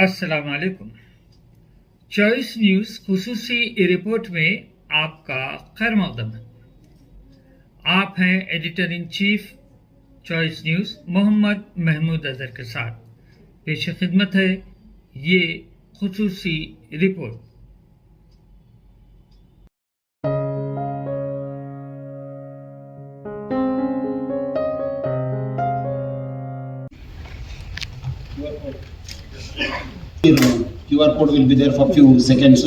अस्सलाम वालेकुम। Choice news खुसूसी report में आपका खैर मकदम है। आप हैं editor in chief choice news Mohammad Mahmood Azhar के साथ। पेश खिदमत है ये खुसूसी report. QR code will be there for few seconds.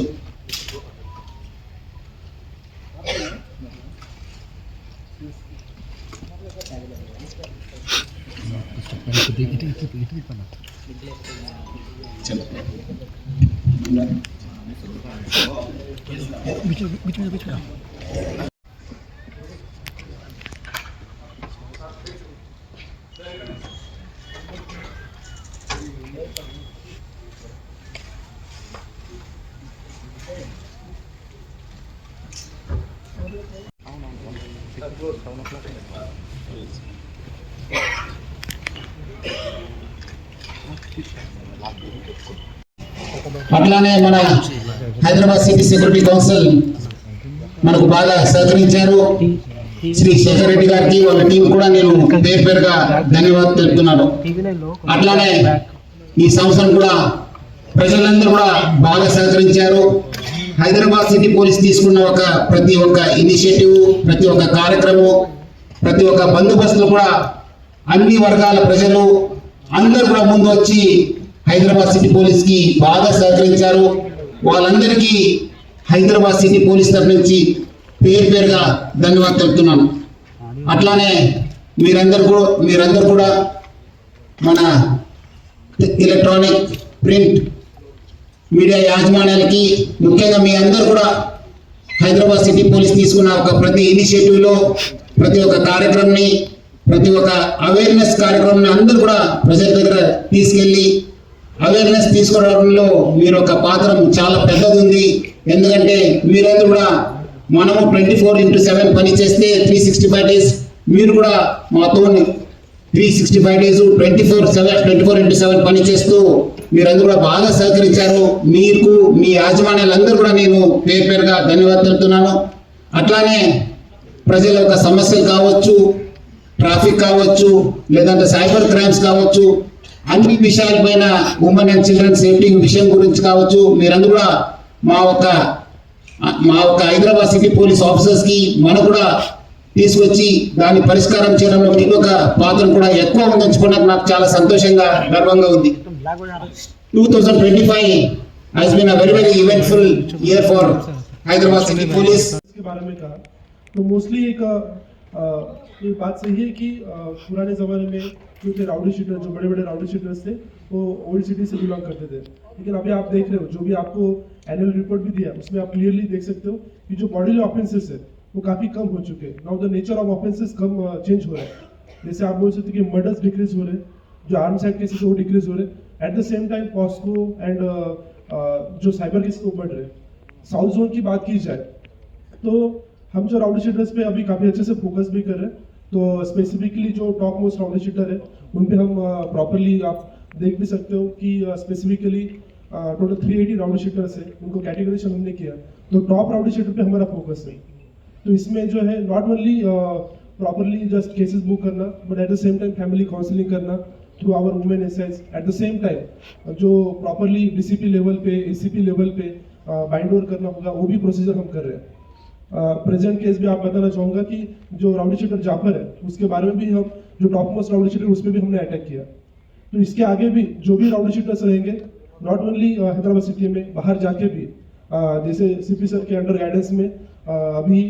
అట్లానే మన హైదరాబాద్ సిటీ సెక్యూరిటీ కౌన్సిల్ మనకు బాగా సహకరించారు. శ్రీ శేఖర్ రెడ్డి గారికి వాళ్ళ టీం కూడా నేను పేరు పేరుగా ధన్యవాదాలు తెలుపుతున్నాను. అట్లానే ఈ సంవత్సరం కూడా ప్రజలందరూ కూడా బాగా సహకరించారు. హైదరాబాద్ సిటీ పోలీస్ తీసుకున్న ప్రతి ఒక్క ఇనిషియేటివ్, ప్రతి ఒక్క కార్యక్రమం, ప్రతి ఒక్క బందోబస్తులు కూడా అన్ని వర్గాల ప్రజలు అందరూ కూడా ముందు వచ్చి హైదరాబాద్ సిటీ పోలీస్ కి బాగా సహకరించారు. వాళ్ళందరికీ హైదరాబాద్ సిటీ పోలీస్ తరఫు నుంచి పేరు పేరుగా ధన్యవాదాలు తెలుపుతున్నాను. అట్లానే మీరందరూ కూడా మన ఎలక్ట్రానిక్ ప్రింట్ మీడియా యాజమాన్యాలకి, ముఖ్యంగా మీ అందరూ కూడా హైదరాబాద్ సిటీ పోలీస్ తీసుకున్న ప్రతి ఇనిషియేటివ్లో, ప్రతి ఒక్క కార్యక్రమాన్ని, ప్రతి ఒక్క అవేర్నెస్ కార్యక్రమాన్ని అందరూ కూడా ప్రజల దగ్గర తీసుకెళ్ళి అవేర్నెస్ తీసుకోవడంలో మీరు ఒక పాత్ర చాలా పెద్దది ఉంది. ఎందుకంటే మీరందరూ కూడా మనము 24/7 పని చేస్తే 365 డేస్ మీరు కూడా మాతో 365 డేస్ 24/7 పని చేస్తూ మీరందరూ కూడా బాగా సహకరించారు. మీకు మీ యాజమాన్యాలందరూ కూడా నేను పేరు పేరుగా ధన్యవాదాలు తెలుపుతున్నాను. అట్లానే ప్రజల యొక్క సమస్యలు కావచ్చు, ట్రాఫిక్ కావచ్చు, లేదంటే సైబర్ క్రైమ్స్ కావచ్చు, అన్ని విషయాలపైన ఉమెన్ అండ్ చిల్డ్రన్ సేఫ్టీ విషయం గురించి కావచ్చు, మీరందరూ కూడా మా ఒక హైదరాబాద్ సిటీ పోలీస్ ఆఫీసర్స్ కి మనం కూడా తీసుకొచ్చి దాన్ని పరిష్కారం చేయడంలో మీకు ఒక పాత్ర కూడా ఎక్కువ ఉందని నాకు చాలా సంతోషంగా, గర్వంగా ఉంది. 2025 has been a very eventful year for Hyderabad City Police. इसके बारे में कहा तो मोस्टली ये बात सही है कि पुराने ज़माने में क्योंकि राउडी शीटर, जो बड़े बड़े राउडी शीटर्स थे वो ओल्ड सिटी से बिलोंग करते थे. लेकिन अभी आप देख रहे हो, जो भी आपको एनुअल रिपोर्ट भी दिया उसमें आप क्लियरली देख सकते हो कि जो बॉडी ऑफेंसेस है वो काफ़ी कम हो चुके हैं. Now the nature of offences come change हो रहा है. जैसे आप बोल सकते हो कि मर्डर्स डिक्रीज हो रहे हैं, जो आर्म्स एक्ट केसेस वो डिक्रीज हो रहे हैं. At the same time POCSO and जो साइबर केसेस वो बढ़ रहे हैं. साउथ जोन की बात की जाए तो हम जो राउडी शीटर्स पे अभी काफ़ी अच्छे से फोकस भी कर रहे हैं. तो स्पेसिफिकली जो टॉप मोस्ट राउडी शीटर है उन पे हम प्रॉपरली आप देख भी सकते हो कि स्पेसिफिकली टोटल 380 राउडी शीटर्स है, उनको कैटेगराइजेशन हमने किया. तो टॉप राउडी शीटर पे हमारा फोकस है. तो इसमें जो है not only properly just cases book करना, but at the same time family counselling करना थ्रू आवर वुमेन एसआईज. एट द सेम टाइम जो प्रॉपरली डीसीपी लेवल पे, एसीपी लेवल पे बाइंड ओवर करना होगा, वो भी प्रोसीजर हम कर रहे हैं. प्रेजेंट केस भी आप बताना चाहूँगा कि जो राउडी शीटर जाफर है उसके बारे में भी हम, जो टॉप मोस्ट राउडी शीटर उस पर भी हमने अटैक किया. तो इसके आगे भी जो भी राउडी शीटर्स रहेंगे, नॉट ओनली हैदराबाद सिटी में, बाहर जाके भी जैसे सीपी सर के अंडर गाइडेंस में अभी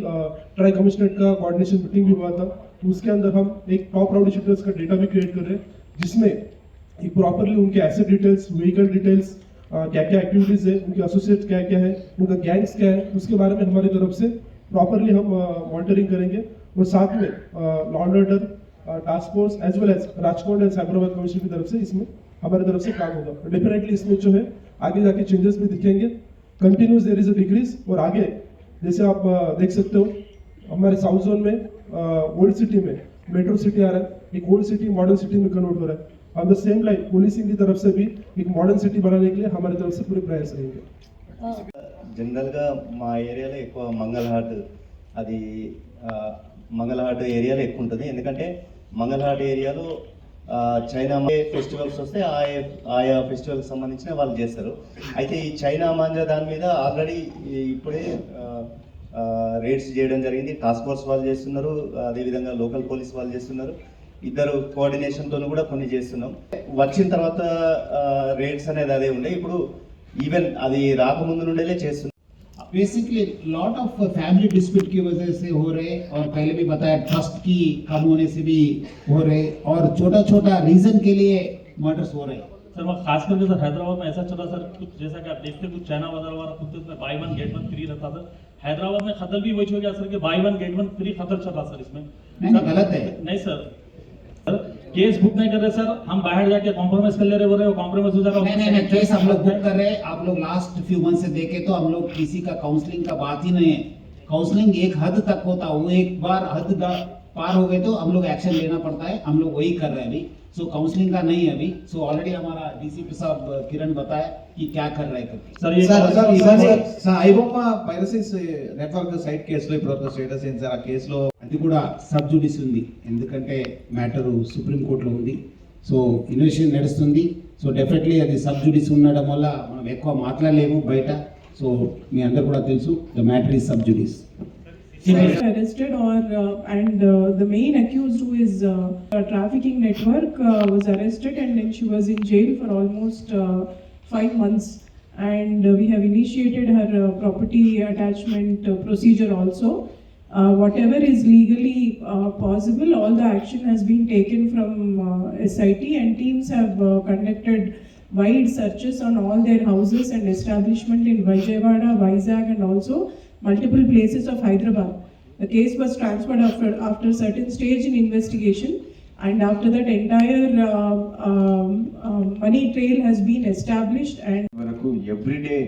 ट्राई कमिश्नरेट का कोऑर्डिनेशन मीटिंग भी हुआ था. तो उसके अंदर हम एक टॉप राउडी शीटर्स का डेटा भी क्रिएट कर रहे हैं, जिसमें एक प्रॉपरली उनके एसेट डिटेल्स, व्हीकल डिटेल्स, क्या क्या एक्टिविटीज़ है, उनके एसोसिएट क्या क्या है, उनका गैंग्स क्या है, उसके बारे में हमारी तरफ से प्रॉपरली हम मॉनिटरिंग करेंगे. और साथ में law and order task force as well as Rajkot and Cyberabad commissioner की तरफ से इसमें हमारी तरफ से काम होगा. डेफिनेटली इसमें जो है आगे जाके चेंजेस भी दिखेंगे. Continuous there is a decrease. और आगे जैसे आप देख सकते हो हमारे साउथ जोन में ओल्ड सिटी में मेट्रो सिटी आ रहा है, एक ओल्ड सिटी मॉडर्न सिटी में कन्वर्ट हो रहा है. On the same line policing की तरफ से भी एक मॉडर्न सिटी बनाने के लिए हमारी तरफ से पूरे प्रयास रहेंगे. జనరల్గా మా ఏరియాలో ఎక్కువ మంగళహాట్ అది మంగళహాట్ ఏరియాలో ఎక్కువ ఉంటుంది. ఎందుకంటే మంగళహాట్ ఏరియాలో చైనా ఫెస్టివల్స్ వస్తే ఆయా ఫెస్టివల్కి సంబంధించిన వాళ్ళు చేస్తారు. అయితే ఈ చైనా మాంజా దాని మీద ఆల్రెడీ ఇప్పుడే రేడ్స్ చేయడం జరిగింది. టాస్క్ ఫోర్స్ వాళ్ళు చేస్తున్నారు, అదేవిధంగా లోకల్ పోలీస్ వాళ్ళు చేస్తున్నారు. ఇద్దరు కోఆర్డినేషన్తో కూడా కొన్ని చేస్తున్నాం. వచ్చిన తర్వాత రేడ్స్ అనేది అదే ఉండే, ఇప్పుడు ఈవెన్ అది రాకముందు నుండే చేస్తున్నాం. Basically lot of family dispute की वजह से हो रहे, और पहले भी बताया ट्रस्ट की कम होने से भी हो रहे, और छोटा छोटा रीजन के लिए मर्डर्स हो रहे. सर मैं खास करके सर हैदराबाद में ऐसा चला सर, कुछ जैसा कि आप देखते कुछ चाइना बाजार वाला कुछ में buy one get one free रहता सर. हैदराबाद में खतल भी वही हो गया सर कि buy one get one free खतल चला सर. इसमें नहीं, गलत है. नहीं सर, केस बुक नहीं कर रहे सर, हम बाहर जाके कॉम्प्रोमाइज कर ले रहे, बोल रहे हो कॉम्प्रोमाइज हो जाएगा. नहीं, केस हम लोग बुक कर रहे हैं. आप लोग लास्ट फ्यू मंथ से देखे तो हम लोग किसी का काउंसलिंग का बात ही नहीं है. काउंसलिंग एक हद तक होता, वो एक बार हद पार हो गए तो हम लोग एक्शन लेना पड़ता है. हम लोग वही कर रहे हैं अभी. सो काउंसलिंग का नहीं है अभी. सो ऑलरेडी हमारा डीसीपी साहब किरण बताया कि क्या कर रहे हैं. सर ये sir iBomma piracies network site కేసులో ఇప్పుడు స్టేటస్ ఏంటి సార్? ఆ కేసులో అది కూడా సబ్ జుడిస్ ఉంది, ఎందుకంటే మ్యాటర్ సుప్రీం కోర్టులో ఉంది. సో ఇన్వెస్టిగేషన్ నడుస్తుంది. సో డెఫినెట్లీ అది సబ్ జుడిస్ ఉండడం వల్ల మనం ఎక్కువ మాట్లాడలేము బయట. సో మీ అందరు కూడా తెలుసు, the matter is sub జుడిస్. Arrested and the main accused, who is a trafficking network, was arrested, and then she was in jail for almost 5 months, and we have initiated her property attachment procedure also. Whatever is legally possible, all the action has been taken from SIT, and teams have conducted wide searches on all their houses and establishment in Vijayawada, Vizag, and also multiple places of Hyderabad. The case was transferred after certain stage in investigation, and after that entire money trail has been established. And వరకు everyday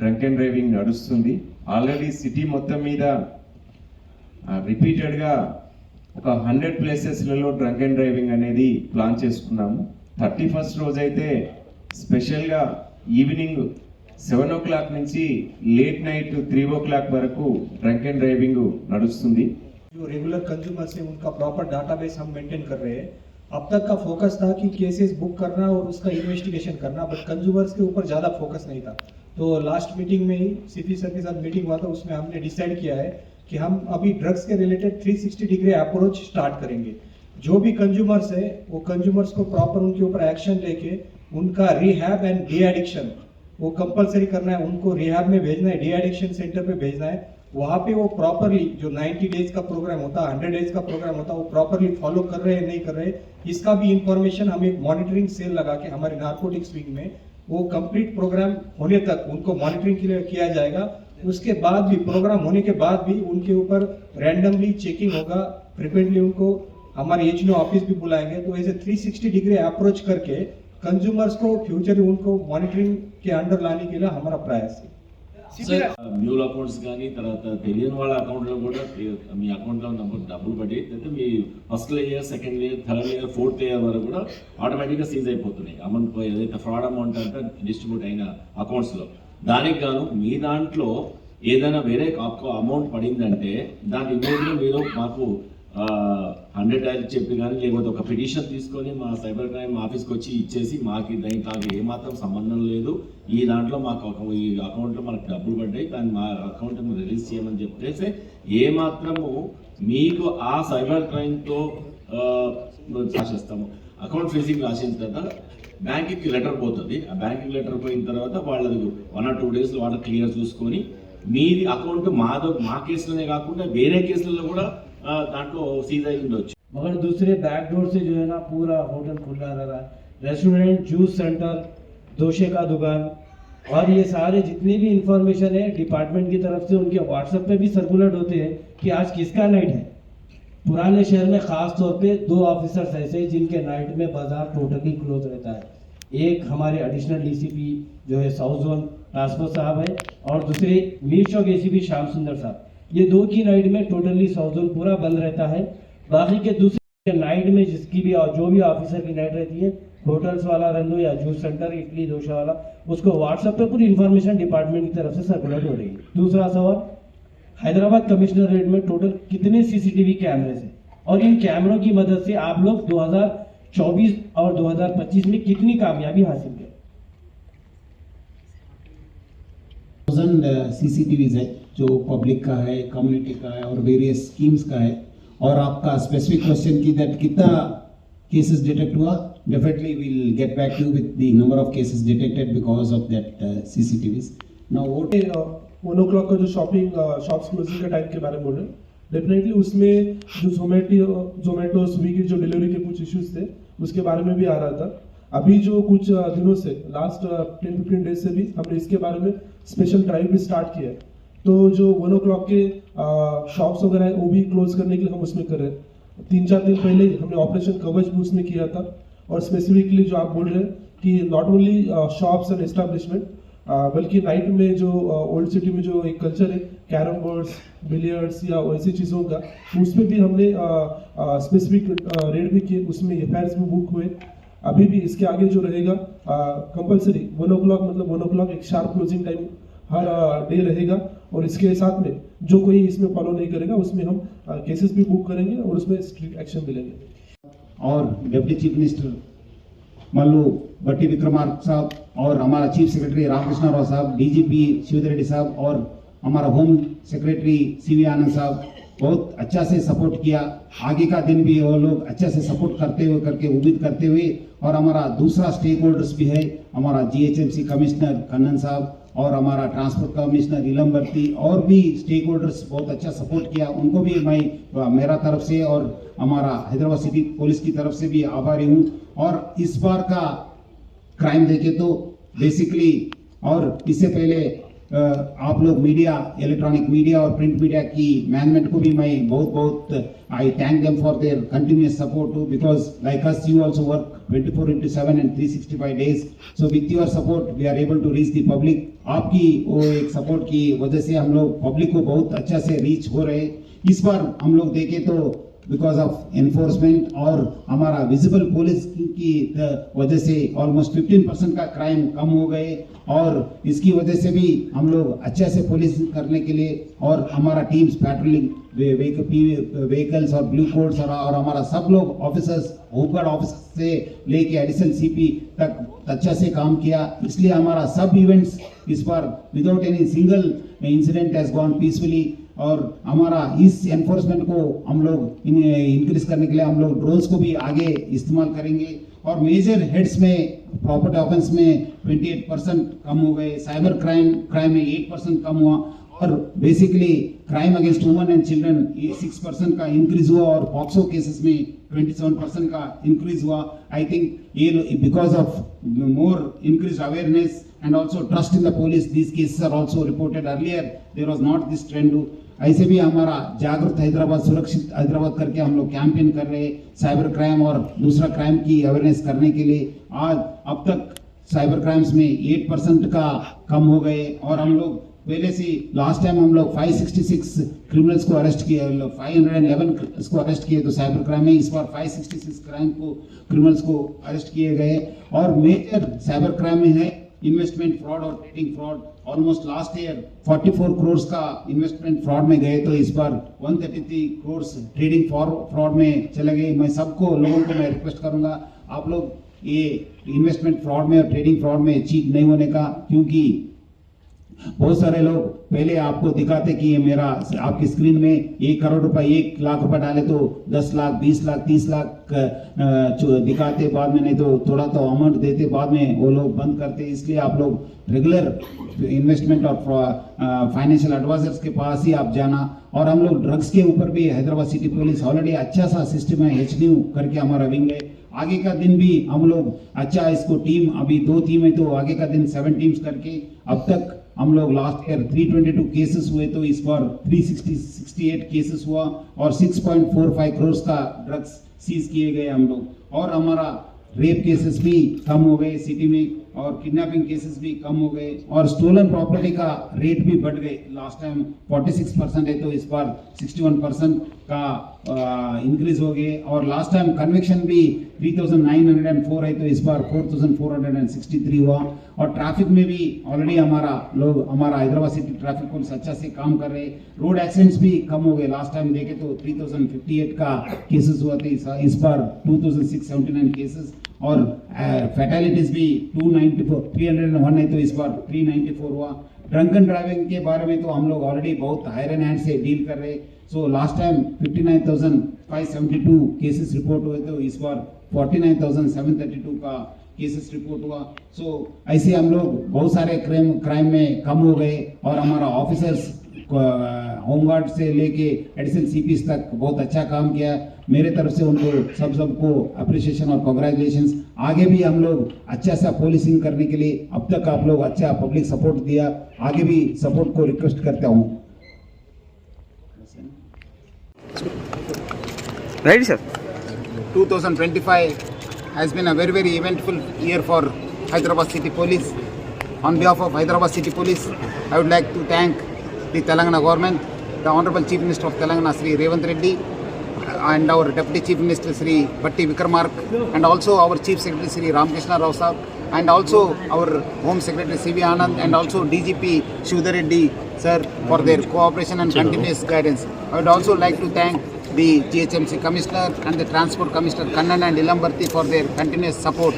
drunk and driving నడుస్తుంది. Already city మొత్తం మీద రిపీటెడ్గా ఒక 100 ప్లేసెస్లలో drunk and driving అనేది plan చేసుకున్నాము. 31st రోజైతే స్పెషల్గా ఈవినింగ్ 7 o'clock నుంచి లేట్ నైట్ 3 o'clock వరకు డ్రంక్ అండ్ డ్రైవింగ్ నడుస్తుంది. जो रेगुलर कंज्यूमर्स है उनका प्रॉपर डाटाबेस हम मेंटेन कर रहे हैं. अब तक का फोकस था कि केसेस बुक करना और उसका इन्वेस्टिगेशन करना, बट कंज्यूमर्स के ऊपर ज़्यादा फोकस नहीं था. तो लास्ट मीटिंग में ही सीपी सर के साथ मीटिंग हुआ था, उसमें हमने डिसाइड किया है कि हम अभी ड्रग्स के रिलेटेड 360 डिग्री अप्रोच स्टार्ट करेंगे. जो भी कंज्यूमर्स है वो कंज्यूमर्स को प्रॉपर उनके ऊपर एक्शन लेके उनका रिहैब एंड डी एडिक्शन वो कंपलसरी करना है. उनको रिहैब में भेजना है, डी एडिक्शन सेंटर पे भेजना है. वहाँ पे वो प्रॉपरली जो 90 डेज का प्रोग्राम होता है, 100 डेज का प्रोग्राम होता है, वो प्रॉपरली फॉलो कर रहे हैं नहीं कर रहे, इसका भी इंफॉर्मेशन हम एक मॉनिटरिंग सेल लगा के हमारे नार्कोटिक्स विंग में वो कंप्लीट प्रोग्राम होने तक उनको मॉनिटरिंग के लिए किया जाएगा. उसके बाद भी प्रोग्राम होने के बाद भी उनके ऊपर रैंडमली चेकिंग होगा, फ्रिक्वेंटली उनको हमारे एचनो ऑफिस भी बुलाएंगे. तो ऐसे 360 डिग्री अप्रोच करके कंज्यूमर्स को फ्यूचर उनको मॉनिटरिंग के अंडर लाने के लिए हमारा प्रयास है. మ్యూల్ అకౌంట్స్ కానీ తర్వాత తెలియని వాళ్ళ అకౌంట్లో కూడా మీ అకౌంట్లో ఉన్నప్పుడు డబ్బులు పడి అయితే మీ first layer, second layer, third layer, fourth layer వరకు కూడా ఆటోమేటిక్గా సీజ్ అయిపోతున్నాయి. అమౌంట్ ఏదైతే ఫ్రాడ్ అమౌంట్ అంటే డిస్ట్రిబ్యూట్ అయిన అకౌంట్స్లో. దానికి గాను మీ దాంట్లో ఏదైనా వేరే అమౌంట్ పడిందంటే దాని ఇమీడియట్గా మీరు మాకు 100 డైల్ చెప్పి కానీ లేకపోతే ఒక పిటిషన్ తీసుకొని మా సైబర్ క్రైమ్ ఆఫీస్కి వచ్చి ఇచ్చేసి మాకు దానికి ఏమాత్రం సంబంధం లేదు, ఈ దాంట్లో మాకు ఈ అకౌంట్లో మనకు డబ్బులు పడ్డాయి, దాన్ని మా అకౌంట్ని రిలీజ్ చేయమని చెప్పేసి ఏమాత్రము మీకు ఆ సైబర్ క్రైమ్తో రాసేస్తాము. అకౌంట్ ఫ్రీజింగ్ రాసిన తర్వాత బ్యాంక్కి లెటర్ పోతుంది. ఆ బ్యాంక్కి లెటర్ పోయిన తర్వాత వాళ్ళది 1 or 2 days వాళ్ళ క్లియర్ చూసుకొని మీది అకౌంట్ మా కేసులోనే కాకుండా వేరే కేసులలో కూడా దాంట్లో सीधा ही ఉండొచ్చు. मगर दूसरे बैक डोर से जो है ना पूरा होटल खुला रहा, रेस्टोरेंट, जूस सेंटर, दोशे का दुकान, और ये सारे जितनी भी इंफॉर्मेशन है डिपार्टमेंट की तरफ से उनके व्हाट्सएप पे भी सर्कुलेट होते हैं कि आज किसका नाइट है. पुराने शहर में खास तौर पे 2 ऑफिसर्स ऐसे जिनके नाइट में बाजार टोटली क्लोज रहता है. एक हमारे एडिशनल डीसीपी जो है साउथ जोन ट्रांसपोर्ट साहब है, और दूसरे मीर चौक एसीपी श्याम सुंदर साहब. ये 2 की नाइट में टोटली साउथ जोन पूरा बंद रहता है. बाकी के दूसरे नाइट में जिसकी भी जो भी ऑफिसर की नाइट रहती है होटल्स वाला रन दो या जूस सेंटर इडली डोसा वाला, उसको व्हाट्सएप पे पूरी इंफॉर्मेशन डिपार्टमेंट की तरफ से सर्कुलेट हो रही है। दूसरा सवाल, हैदराबाद कमिश्नरेट में टोटल कितने सीसीटीवी कैमरेज हैं और इन कैमरों की मदद से आप लोग 2024 और 2025 में कितनी कामयाबी हासिल की? CCTVs है जो पब्लिक का है, कम्युनिटी का है और वेरियस स्कीम्स का है। और आपका स्पेसिफिक क्वेश्चन की दैट कितना केसेस डिटेक्ट हुआ, definitely we'll get back to with the number of cases detected because of that CCTVs। Now what 1 o'clock का जो शॉप्स क्लोजिंग का टाइम के बारे में बोल रहे हैं, डेफिनेटली उसमें जो जोमेटो स्विगी जो डिलीवरी के कुछ इश्यूज थे उसके बारे में भी आ रहा था। अभी जो कुछ दिनों से लास्ट 10-15 डेज से भी हमने इसके बारे में स्पेशल ड्राइव भी स्टार्ट किया है। तो जो 1 o'clock के शॉप्स वगैरह है वो भी क्लोज करने के लिए हम उसमें कर रहे हैं। 3-4 दिन पहले ही हमने ऑपरेशन कवच भी उसमें किया था। और स्पेसिफिकली जो आप बोल रहे हैं कि not only shops and establishment बल्कि नाइट में जो ओल्ड सिटी में जो एक कल्चर है कैरम बोर्ड्स, बिलियर्ड्स या ऐसी चीज़ों का, उस पर भी हमने स्पेसिफिक रेड भी किए, उसमें FIRs भी बुक हुए। अभी भी इसके आगे जो रहेगा कंपलसरी 1 o'clock मतलब 1 o'clock एक शार्प क्लोजिंग टाइम हर डे रहेगा। और इसके साथ में जो कोई इसमें फॉलो नहीं करेगा उसमें हम केसेस भी बुक करेंगे और उसमें स्ट्रिक्ट एक्शन भी लेंगे। और डिप्टी चीफ मिनिस्टर मल्लू भट्टी विक्रमार्क साहब और हमारा चीफ सेक्रेटरी रामकृष्ण राव साहब, DGP शिवधर रेड्डी साहब और हमारा होम सेक्रेटरी CV आनंद साहब बहुत अच्छा से सपोर्ट किया। आगे का दिन भी वो लोग अच्छा से सपोर्ट करते हुए करके उम्मीद करते हुए। और हमारा दूसरा स्टेक होल्डर्स भी है, हमारा GHMC कमिश्नर कन्नन साहब और हमारा ट्रांसपोर्ट कमिश्नर इलम बर्ती और भी स्टेक होल्डर्स बहुत अच्छा सपोर्ट किया। उनको भी मैं मेरा तरफ से और हमारा हैदराबाद सिटी पुलिस की तरफ से भी आभारी हूँ। और इस बार का क्राइम देखे तो बेसिकली, और इससे पहले आप लोग मीडिया, इलेक्ट्रॉनिक मीडिया और प्रिंट मीडिया की मैनेजमेंट को भी मैं बहुत I thank them for their continuous support too, because like us you also work 24/7 and 365 days. So with your support we are able to reach the public. आपकी वो एक support की वजह से हम लोग पब्लिक को बहुत अच्छा से रीच हो रहे। इस बार हम लोग देखें तो बिकॉज ऑफ एनफोर्समेंट और हमारा विजिबल पुलिस की वजह से ऑलमोस्ट 15% का क्राइम कम हो गए। और इसकी वजह से भी हम लोग अच्छे से पुलिस करने के लिए और हमारा टीम्स पैट्रोलिंग व्हीकल्स और ब्लू कोड्स और हमारा सब लोग ऑफिसर्स, होमगार्ड ऑफिसर से लेके एडिशनल CP तक अच्छा से काम किया। इसलिए हमारा सब इवेंट्स इस बार without any single incident has gone peacefully. और हमारा इस एनफोर्समेंट को हम लोग इंक्रीज करने के लिए हम लोग ड्रोन्स को भी आगे इस्तेमाल करेंगे। और मेजर हेड्स में प्रॉपर्टी ऑफेंस में 28% कम हो गए, साइबर क्राइम में 8% कम हुआ और basically crime against women and children 6% का इंक्रीज हुआ और पॉक्सो केसेस में 27% का इंक्रीज हुआ। आई थिंक ये because of more increase awareness and also trust in the police, these cases are also reported. Earlier there was not this trend. ऐसे भी हमारा जागरूक हैदराबाद, सुरक्षित हैदराबाद करके हम लोग कैंपेन कर रहे हैं साइबर क्राइम और दूसरा क्राइम की अवेयरनेस करने के लिए। आज अब तक साइबर क्राइम्स में 8% का कम हो गए। और हम लोग पहले से लास्ट टाइम हम लोग 566 क्रिमिनल्स को अरेस्ट किए, 511 को अरेस्ट किए तो साइबर क्राइम में इस बार 566 क्रिमिनल्स को अरेस्ट किए गए। और मेजर साइबर क्राइम में है इन्वेस्टमेंट फ्रॉड और trading fraud. Almost last year 44 crore का इन्वेस्टमेंट फ्रॉड में गए तो इस बार 133 करोड़ ट्रेडिंग फ्रॉड में चले गए। मैं सबको लोगों को मैं रिक्वेस्ट करूंगा आप लोग ये इन्वेस्टमेट फ्रॉड में और ट्रेडिंग फ्रॉड में चीट नहीं होने का, क्योंकि बहुत सारे लोग पहले आपको दिखाते कि ये मेरा आपकी स्क्रीन में 1 करोड़ रुपए 1 लाख रुपए डाले तो 10 लाख 20 लाख 30 लाख दिखाते, बाद में नहीं तो थोड़ा तो अमाउंट देते, बाद में वो लोग बंद करते। इसलिए आप लोग रेगुलर इन्वेस्टमेंट और फाइनेंशियल एडवाइजर्स के पास ही आप जाना। और हम लोग ड्रग्स के ऊपर भी हैदराबाद सिटी पुलिस ऑलरेडी अच्छा सा सिस्टम है, HNU करके हमारा विंग है। आगे का दिन भी हम लोग अच्छा इसको टीम, अभी 2 टीम है तो आगे का दिन 7 टीम्स करके अब तक हम लोग लास्ट ईयर 322 केसेस हुए तो इस बार 368 केसेस हुआ और 6.45 करोड़ का ड्रग्स सीज किए गए हम लोग। और हमारा रेप केसेस भी कम हो गए सिटी में और किडनैपिंग केसेस भी कम हो गए और स्टोलन प्रॉपर्टी का रेट भी बढ़ गए। लास्ट टाइम 46% है तो इस बार 61% का इंक्रीज हो गए और लास्ट टाइम कन्विक्शन भी 3904 है तो इस बार 4463 हुआ और ट्रैफिक में भी ऑलरेडी हमारा हैदराबाद सिटी ट्रैफिक पुलिस अच्छा से काम कर रहे। रोड एक्सीडेंट्स भी कम हो गए। लास्ट टाइम देखे तो 3058 का केसेस हुआ थे, इस बार 2679 केसेस और फैटेलिटीज भी 301 है तो इस बार 394 हुआ। ड्रंकन ड्राइविंग के बारे में तो हम लोग ऑलरेडी बहुत हायर एंड हैंड से डील कर रहे। So last time 59,572 cases report हुए तो इस बार 49,732 का केसेस रिपोर्ट हुआ। सो ऐसे हम लोग बहुत सारे क्राइम में कम हो गए और हमारा ऑफिसर्स होमगार्ड से लेके एडिशनल सीपीस तक बहुत अच्छा काम किया। मेरे तरफ से उनको सबको अप्रिशिएशन और कांग्रेचुलेशंस। आगे भी हम लोग अच्छा सा पोलिसिंग करने के लिए अब तक आप लोग अच्छा पब्लिक सपोर्ट दिया, आगे भी सपोर्ट को रिक्वेस्ट करता हूँ। Right sir, 2025 has been a very eventful year for Hyderabad City Police. On behalf of Hyderabad City Police, I would like to thank the Telangana government, the Honorable Chief Minister of Telangana, Sri Revanth Reddy, and our Deputy Chief Minister, Sri Batti Vikramarka, and also our Chief Secretary, Sri Ramakrishna Rao Sahab, and also our Home Secretary, C.V. Anand, and also DGP Shivdar Reddy, sir, for their cooperation and continuous guidance. I would also like to thank the GHMC Commissioner and the Transport Commissioner Kannan and Ilambarthi for their continuous support.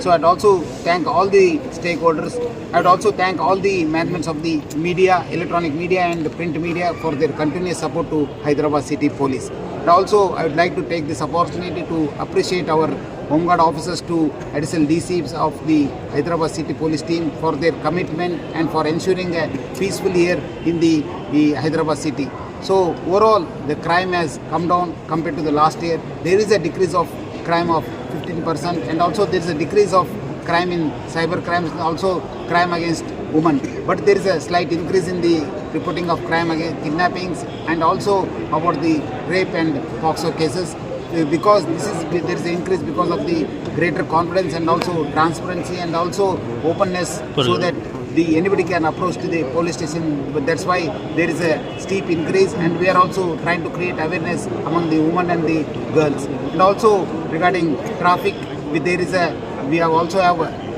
So I'd also thank all the stakeholders. I'd also thank all the managements of the media, electronic media and print media for their continuous support to Hyderabad City Police. And also I would like to take this opportunity to appreciate our Home Guard officers to additional DCs of the Hyderabad City Police team for their commitment and for ensuring a peaceful year in the Hyderabad City. So overall, the crime has come down compared to the last year. There is a decrease of crime of 15% and also there is a decrease of crime in cyber crimes and also crime against women. But there is a slight increase in the reporting of crime against kidnappings and also about the rape and POXO cases. Because there is an increase because of the greater confidence and also transparency and also openness so that anybody can approach to the police station. But that's why there is a steep increase and we are also trying to create awareness among the women and the girls. And also regarding traffic, we have also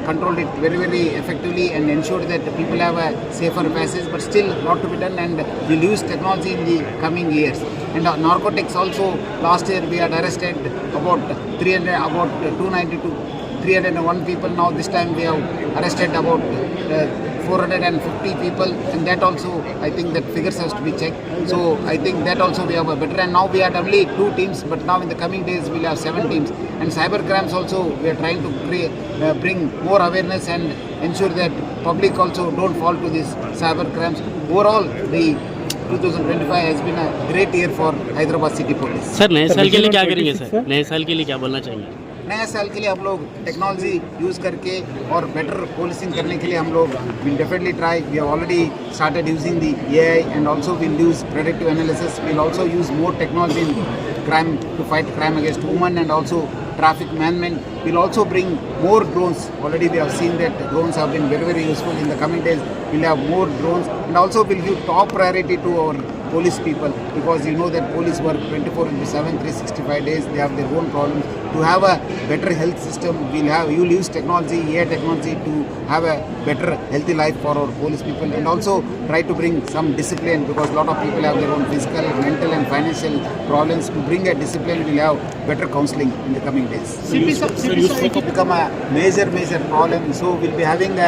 controlled it very effectively and ensured that people have a safer passage, but still a lot to be done and we'll use technology in the coming years. And narcotics also, last year we had arrested about 301 people. Now this time we have arrested about 450 people, and that also I think that figures has to be checked. So I think that also we have a better, and now we had only 2 teams, but now in the coming days we'll have 7 teams. And cyber crimes also we are trying to bring more awareness and ensure that public also don't fall to these cyber crimes. Overall, the 2025 has been a great year for Hyderabad City Police. Sir नए साल के लिए क्या करेंगे sir? नए साल के लिए क्या बोलना चाहेंगे? नए साल के लिए हम लोग टेक्नोलॉजी यूज़ करके और बेटर पोलिसिंग करने के लिए हम लोग will definitely try. We have already started using the AI and also will use predictive analysis. Will also use more technology in crime to fight crime against women and also traffic management. We'll also bring more drones. Already we have seen that drones have been very useful. In the coming days we'll have more drones and also we'll give top priority to our police people, because you know that police work 24/7 365 days. They have their own problems. To have a better health system, you'll use technology, AI technology, to have a better healthy life for our police people, and also try to bring some discipline, because a lot of people have their own physical, mental and financial problems. To bring a discipline, we'll have better counseling in the coming days. CPC become a major problem. So we'll be having a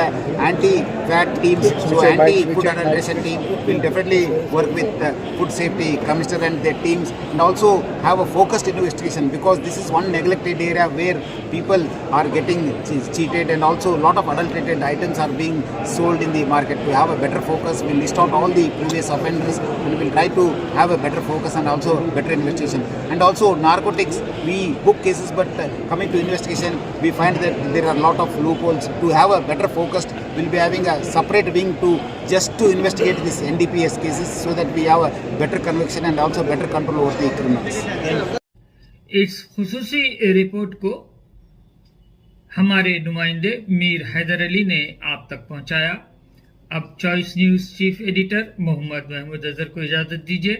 anti-fat teams, so anti-food adulteration team will definitely work with the food safety commissioner and their teams, and also have a focused investigation, because this is one neglected area where people are getting cheated and also a lot of adulterated items are being sold in the market. To have a better focus, we'll list out all the previous offenders and we'll try to have a better focus and also better investigation. And also narcotics, we book cases, but coming to investigation, we find that there are a lot of loopholes. To have a better focused, we'll be having a separate wing to investigate these NDPS cases, so that we have a better conviction and also better control over the criminals. इस खुसूसी report को हमारे नुमाइंदे मीर हैदर अली ने आप तक पहुंचाया। अब choice news chief editor Mohammad Mahmood Azhar को इजाज़त दीजिए।